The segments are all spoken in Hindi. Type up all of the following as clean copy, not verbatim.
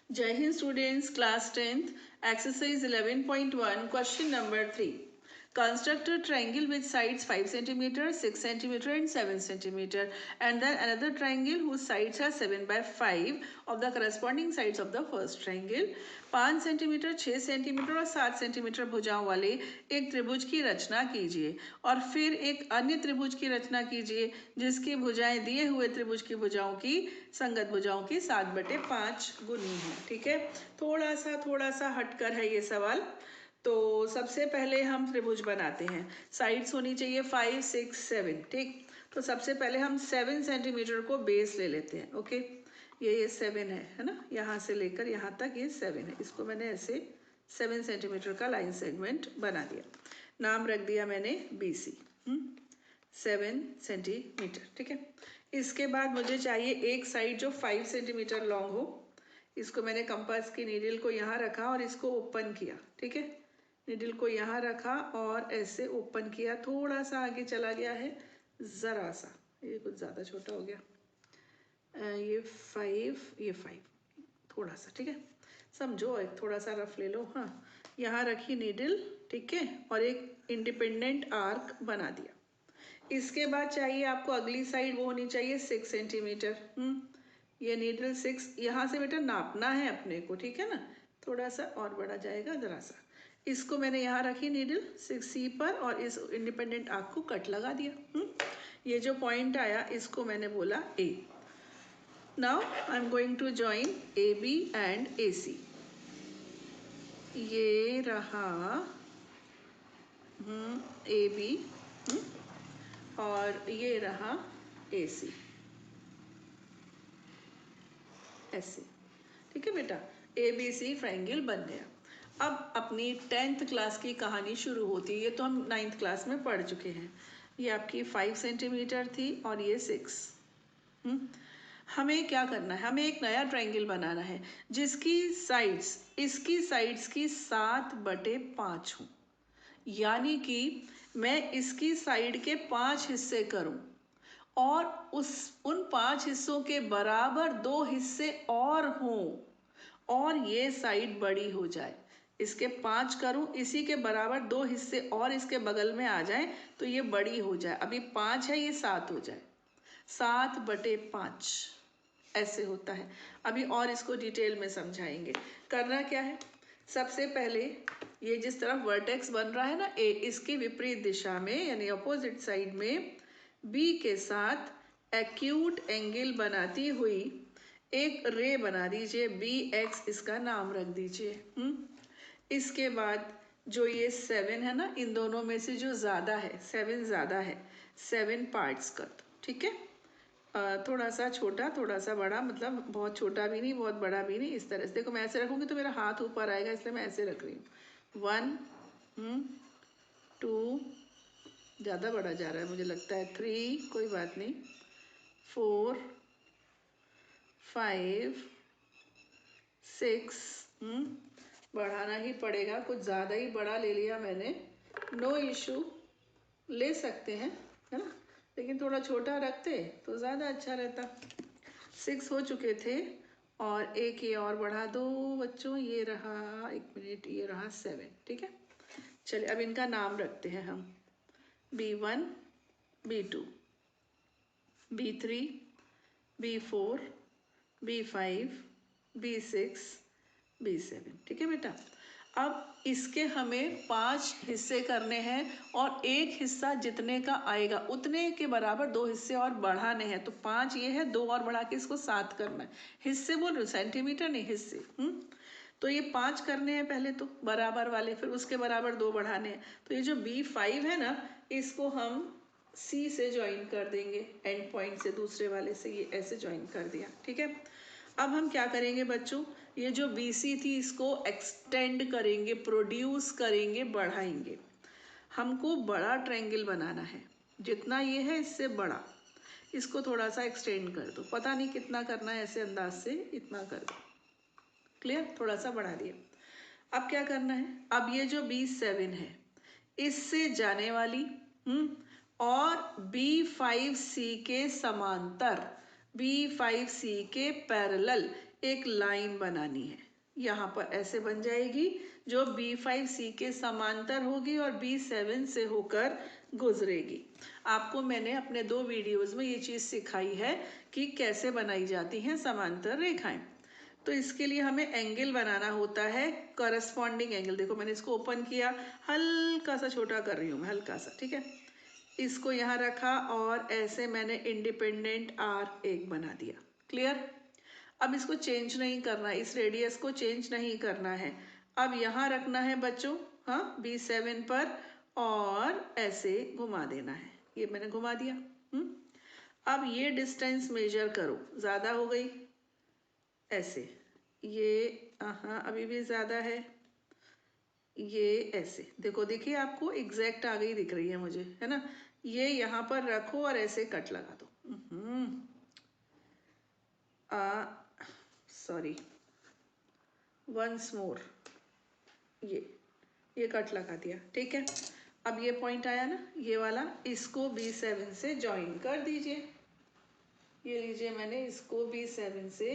Jai Hind students, class 10th, exercise 11.1, question number 3. Construct a triangle with sides 5 cm, 6 cm and 7 cm, and then another triangle whose sides are 7 by 5 of the corresponding sides of the first triangle. 5 centimetre, 6 centimetre और 7 सेंटीमीटर भुजाओं वाले एक त्रिभुज की रचना कीजिए और फिर एक अन्य त्रिभुज की रचना कीजिए जिसकी भुजाएं दिए हुए त्रिभुज की भुजाओं की संगत भुजाओं की 7/5 गुनी है। ठीक है, थोड़ा सा हटकर है ये सवाल। तो सबसे पहले हम त्रिभुज बनाते हैं। साइड्स होनी चाहिए 5, 6, 7। ठीक, तो सबसे पहले हम 7 सेंटीमीटर को बेस ले लेते हैं। ओके, ये 7 है ना, यहाँ से लेकर यहाँ तक ये 7 है। इसको मैंने ऐसे 7 सेंटीमीटर का लाइन सेगमेंट बना दिया। नाम रख दिया मैंने BC। 7 सेंटीमीटर। ठीक है, इसके बाद मुझे चाहिए एक साइड जो 5 सेंटीमीटर लॉन्ग हो। इसको मैंने कंपास की नीडल को यहाँ रखा और इसको ओपन किया। ठीक है, नीडल को यहाँ रखा और ऐसे ओपन किया, थोड़ा सा आगे चला गया है, ज़रा सा, ये कुछ ज़्यादा छोटा हो गया। ये 5 थोड़ा सा। ठीक है, समझो, एक थोड़ा सा रफ ले लो। हाँ, यहाँ रखी नीडल। ठीक है, और एक इंडिपेंडेंट आर्क बना दिया। इसके बाद चाहिए आपको अगली साइड, वो होनी चाहिए 6 सेंटीमीटर। ये नीडल 6 यहाँ से बेटा नापना है अपने को। ठीक है ना, थोड़ा सा और बढ़ा जाएगा, ज़रा सा। इसको मैंने यहाँ रखी नीडल 6C पर और इस इंडिपेंडेंट आर्क को कट लगा दिया। ये जो पॉइंट आया इसको मैंने बोला A। Now I am going to join AB and AC। ये रहा AB और ये रहा AC ऐसे। ठीक है बेटा, ABC ट्राइंगल बन गया। अब अपनी 10th क्लास की कहानी शुरू होती है। ये तो हम 9th क्लास में पढ़ चुके हैं। ये आपकी 5 सेंटीमीटर थी और ये 6। हमें क्या करना है, हमें एक नया ट्राइंगल बनाना है जिसकी साइड्स, इसकी साइड्स की 7/5 हों। यानी कि मैं इसकी साइड के 5 हिस्से करूं और उन 5 हिस्सों के बराबर 2 हिस्से और हों और ये साइड बड़ी हो जाए। इसके 5 करूं, इसी के बराबर 2 हिस्से और इसके बगल में आ जाए तो ये बड़ी हो जाए। अभी 5 है, ये 7 हो जाए। 7/5 ऐसे होता है। अभी और इसको डिटेल में समझाएंगे। करना क्या है, सबसे पहले ये जिस तरफ वर्टेक्स बन रहा है ना A, इसके विपरीत दिशा में यानी अपोजिट साइड में B के साथ एक्यूट एंगल बनाती हुई एक रे बना दीजिए। BX इसका नाम रख दीजिए। इसके बाद जो ये 7 है ना, इन दोनों में से जो ज़्यादा है, 7 ज़्यादा है, 7 पार्ट्स कर दो। ठीक है, थोड़ा सा छोटा, थोड़ा सा बड़ा, मतलब बहुत छोटा भी नहीं बहुत बड़ा भी नहीं। इस तरह से देखो, मैं ऐसे रखूँगी तो मेरा हाथ ऊपर आएगा, इसलिए मैं ऐसे रख रही हूँ। 1, 2, ज़्यादा बड़ा जा रहा है मुझे लगता है, 3, कोई बात नहीं, 4, 5, 6, बढ़ाना ही पड़ेगा, कुछ ज़्यादा ही बड़ा ले लिया मैंने। नो इशू, ले सकते हैं, है ना, लेकिन थोड़ा छोटा रखते तो ज़्यादा अच्छा रहता। 6 हो चुके थे और एक ये और बढ़ा दो बच्चों, ये रहा, एक मिनट, ये रहा 7। ठीक है, चलिए अब इनका नाम रखते हैं हम। B1, B2, B3, B4, B5, B6, B7। ठीक है बेटा, अब इसके हमें 5 हिस्से करने हैं और एक हिस्सा जितने का आएगा उतने के बराबर 2 हिस्से और बढ़ाने हैं। तो 5 ये है, 2 और बढ़ा के इसको 7 करना है। हिस्से बोल रहे, सेंटीमीटर नहीं, हिस्से। तो ये 5 करने हैं पहले तो बराबर वाले, फिर उसके बराबर 2 बढ़ाने हैं। तो ये जो B5 है ना, इसको हम C से ज्वाइन कर देंगे, एंड पॉइंट से, दूसरे वाले से, ये ऐसे ज्वाइन कर दिया। ठीक है, अब हम क्या करेंगे बच्चों, ये जो BC थी इसको एक्सटेंड करेंगे, प्रोड्यूस करेंगे, बढ़ाएंगे। हमको बड़ा ट्रायंगल बनाना है, जितना ये है इससे बड़ा। इसको थोड़ा सा एक्सटेंड कर दो, पता नहीं कितना करना है, ऐसे अंदाज से इतना कर दो। क्लियर, थोड़ा सा बढ़ा दिया। अब क्या करना है, अब ये जो B7 है इससे जाने वाली और B5C के समांतर, B5C के पैरेलल एक लाइन बनानी है, यहाँ पर ऐसे बन जाएगी जो B5C के समांतर होगी और B7 से होकर गुजरेगी। आपको मैंने अपने 2 वीडियोस में ये चीज़ सिखाई है कि कैसे बनाई जाती हैं समांतर रेखाएं। तो इसके लिए हमें एंगल बनाना होता है, करस्पॉन्डिंग एंगल। देखो मैंने इसको ओपन किया, हल्का सा छोटा कर रही हूँ मैं, हल्का सा, ठीक है। इसको यहाँ रखा और ऐसे मैंने इंडिपेंडेंट आर्क एक बना दिया। क्लियर? अब इसको चेंज नहीं करना, इस रेडियस को चेंज नहीं करना है। अब यहाँ रखना है बच्चों, हाँ, B7 पर, और ऐसे घुमा देना है। ये मैंने घुमा दिया। अब ये डिस्टेंस मेजर करो, ज़्यादा हो गई, ऐसे, ये हाँ अभी भी ज़्यादा है, ये ऐसे, देखो देखिए आपको एग्जैक्ट आ गई दिख रही है मुझे, है ना। ये यहाँ पर रखो और ऐसे कट लगा दो। सॉरी, वंस मोर, ये कट लगा दिया, ठीक है। अब ये पॉइंट आया ना, ये वाला, इसको B7 से ज्वाइन कर दीजिए। ये लीजिए, मैंने इसको B7 से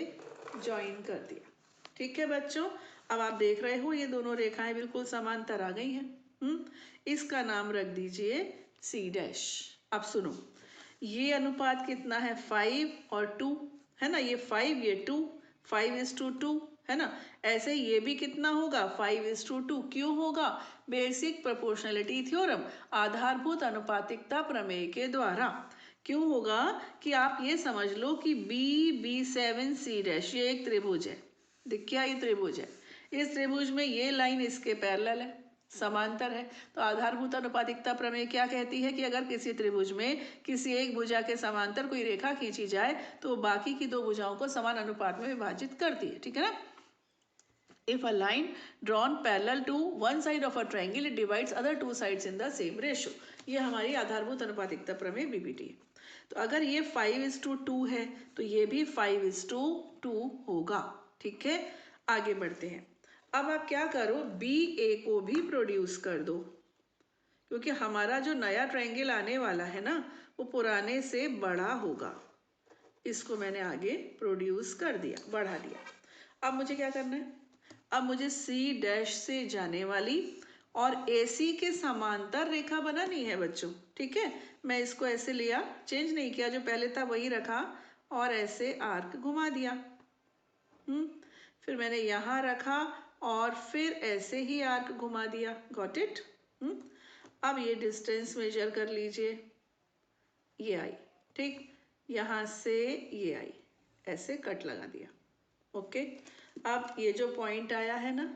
ज्वाइन कर दिया, ठीक है बच्चों। अब आप देख रहे हो ये दोनों रेखाएं बिल्कुल समांतर आ गई हैं। इसका नाम रख दीजिए C'। अब सुनो, ये अनुपात कितना है, 5 और 2, है ना। ये 5, ये 2, 5:2 है ना। ऐसे ये भी कितना होगा, 5:2। क्यों होगा, बेसिक प्रोपोर्शनलिटी थ्योरम, आधारभूत अनुपातिकता प्रमेय के द्वारा। क्यों होगा कि आप ये समझ लो कि B7C' ये एक त्रिभुज है। देखिए ये त्रिभुज है, इस त्रिभुज में ये लाइन इसके पैरेलल है, समांतर है। तो आधारभूत अनुपातिकता प्रमेय क्या कहती है कि अगर किसी त्रिभुज में किसी एक भुजा के समांतर कोई रेखा खींची जाए तो बाकी की 2 भुजाओं को समान अनुपात में विभाजित करती है, ठीक है ना। If a line drawn parallel to one side of a triangle, it divides other 2 sides in the same ratio. ये हमारी आधारभूत अनुपातिकता प्रमेय BBT है। तो अगर ये 5:2 है तो ये भी 5:2 होगा, ठीक है। आगे बढ़ते हैं। अब आप क्या करो, BA को भी प्रोड्यूस कर दो, क्योंकि हमारा जो नया ट्रायंगल आने वाला है ना, वो पुराने से बड़ा होगा। इसको मैंने आगे प्रोड्यूस कर दिया, बढ़ा दिया। अब मुझे क्या करना है, अब मुझे C' से जाने वाली और AC के समांतर रेखा बनानी है बच्चों, ठीक है। मैं इसको ऐसे लिया, चेंज नहीं किया, जो पहले था वही रखा और ऐसे आर्क घुमा दिया। फिर मैंने यहाँ रखा और फिर ऐसे ही आर्क घुमा दिया। Got it? अब ये डिस्टेंस मेजर कर लीजिए, ये आई, ठीक। यहाँ से ये आई, ऐसे कट लगा दिया, ओके। अब ये जो पॉइंट आया है ना,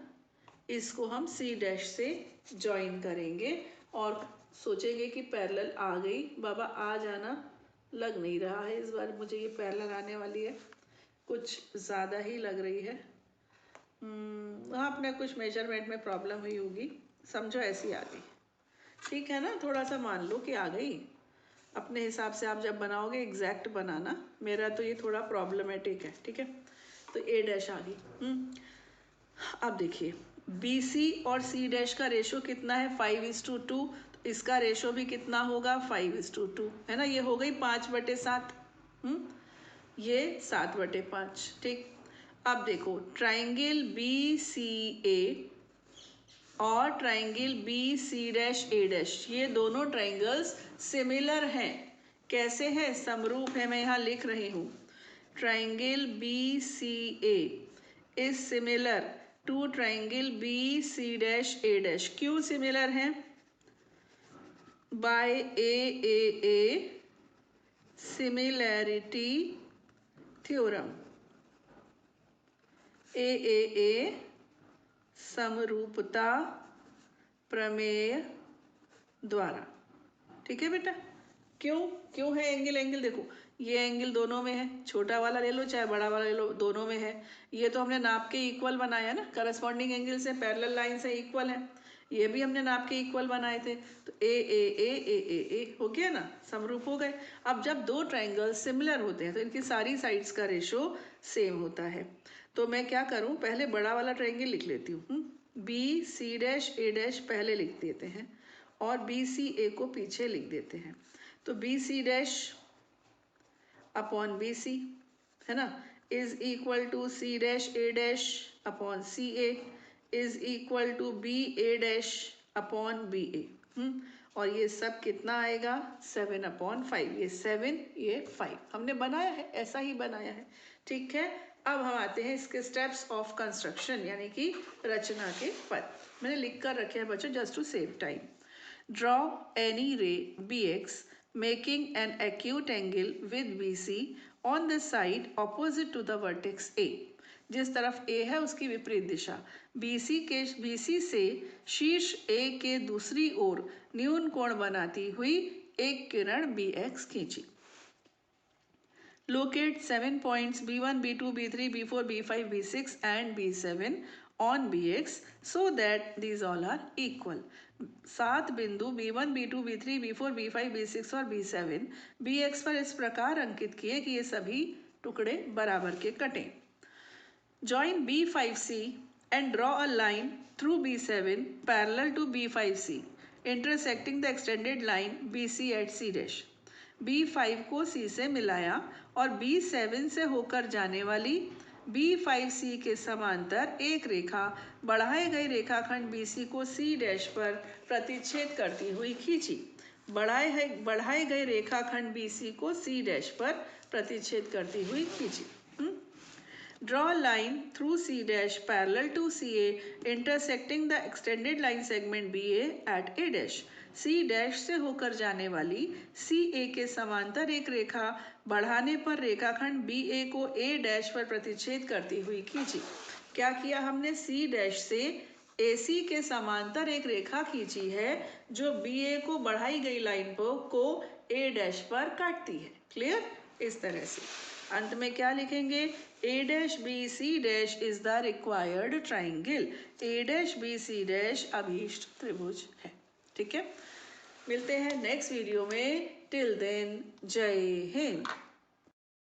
इसको हम C' से ज्वाइन करेंगे और सोचेंगे कि पैरेलल आ गई। बाबा आ जाना लग नहीं रहा है इस बार मुझे, ये पैरेलल आने वाली है, कुछ ज़्यादा ही लग रही है। हाँ, अपने कुछ मेजरमेंट में प्रॉब्लम हुई होगी, समझो ऐसी आ गई, ठीक है ना। थोड़ा सा मान लो कि आ गई, अपने हिसाब से आप जब बनाओगे एग्जैक्ट बनाना। मेरा तो ये थोड़ा प्रॉब्लमेटिक है, ठीक है। तो A' आ गई। अब देखिए BC और C' का रेशो कितना है, 5:2। तो इसका रेशो भी कितना होगा, 5:2, है ना। ये हो गई 5/7, ये 7/5, ठीक। अब देखो ट्राइंगल BCA और ट्राइंगल BC', ये दोनों ट्राइंगल्स सिमिलर हैं। कैसे हैं, समरूप है। मैं यहाँ लिख रही हूँ, triangle BCA is similar to triangle BC', क्यों सिमिलर हैं, by AAA similarity theorem, AAA समरूपता प्रमेय द्वारा, ठीक है बेटा। क्यों है एंगल, देखो ये एंगल दोनों में है, छोटा वाला ले लो चाहे बड़ा वाला ले लो, दोनों में है। ये तो हमने नाप के इक्वल बनाया ना, करस्पॉन्डिंग एंगल से, पैरेलल लाइन से इक्वल है। ये भी हमने नाप के इक्वल बनाए थे, तो ए हो गया ना, समरूप हो गए। अब जब 2 ट्राइंगल सिमिलर होते हैं तो इनकी सारी साइड्स का रेशो सेम होता है। तो मैं क्या करूं, पहले बड़ा वाला ट्राइंगल लिख लेती हूँ, BC', पहले लिख देते हैं और BCA को पीछे लिख देते हैं। तो BC' अपॉन BC, है ना, is equal to C dash A dash upon C A is equal to B A dash upon B A. और ये सब कितना आएगा 7/5। ये 7 ये 5 हमने बनाया है, ऐसा ही बनाया है। ठीक है, अब हम आते हैं इसके स्टेप्स ऑफ कंस्ट्रक्शन यानी कि रचना के पद। मैंने लिख कर रखे हैं बच्चों just to save time. Draw any ray B X making an acute angle with B C on the side opposite to the vertex A. जिस तरफ ए है उसकी विपरीत दिशा बीसी से शीर्ष ए के दूसरी ओर न्यून कोण बनाती हुई एक किरण बी एक्स खींची। Locate 7 points B1, B2, B3, B4, B5, B6 and B7 on Bx so that these all are equal. 7 बिंदु B1, B2, B3, B4, B5, B6 और B7 Bx पर इस प्रकार अंकित किए कि ये सभी टुकड़े बराबर के कटें। Join B5C and draw a line through B7 parallel to B5C, intersecting the extended line BC at C dash. B5 को C से मिलाया और B7 से होकर जाने वाली B5C के समांतर एक रेखा बढ़ाए गए रेखाखंड BC को C डैश पर प्रतिच्छेद करती हुई खींची। बढ़ाए गए रेखाखंड BC को C डैश पर प्रतिच्छेद करती हुई खींची। Draw a line through C dash parallel to CA intersecting the extended line segment BA at A dash. C dash से होकर जाने वाली CA के समांतर एक रेखा बढ़ाने पर रेखाखंड BA को A डैश पर प्रतिच्छेद करती हुई खींची। क्या किया हमने? C डैश से AC के समांतर एक रेखा खींची है जो BA को बढ़ाई गई लाइन को A डैश पर काटती है। क्लियर? इस तरह से अंत में क्या लिखेंगे? A dash B C dash is the required triangle. A dash B C dash अभीष्ट त्रिभुज है। ठीक है, मिलते हैं नेक्स्ट वीडियो में। टिल देन जय हिंद।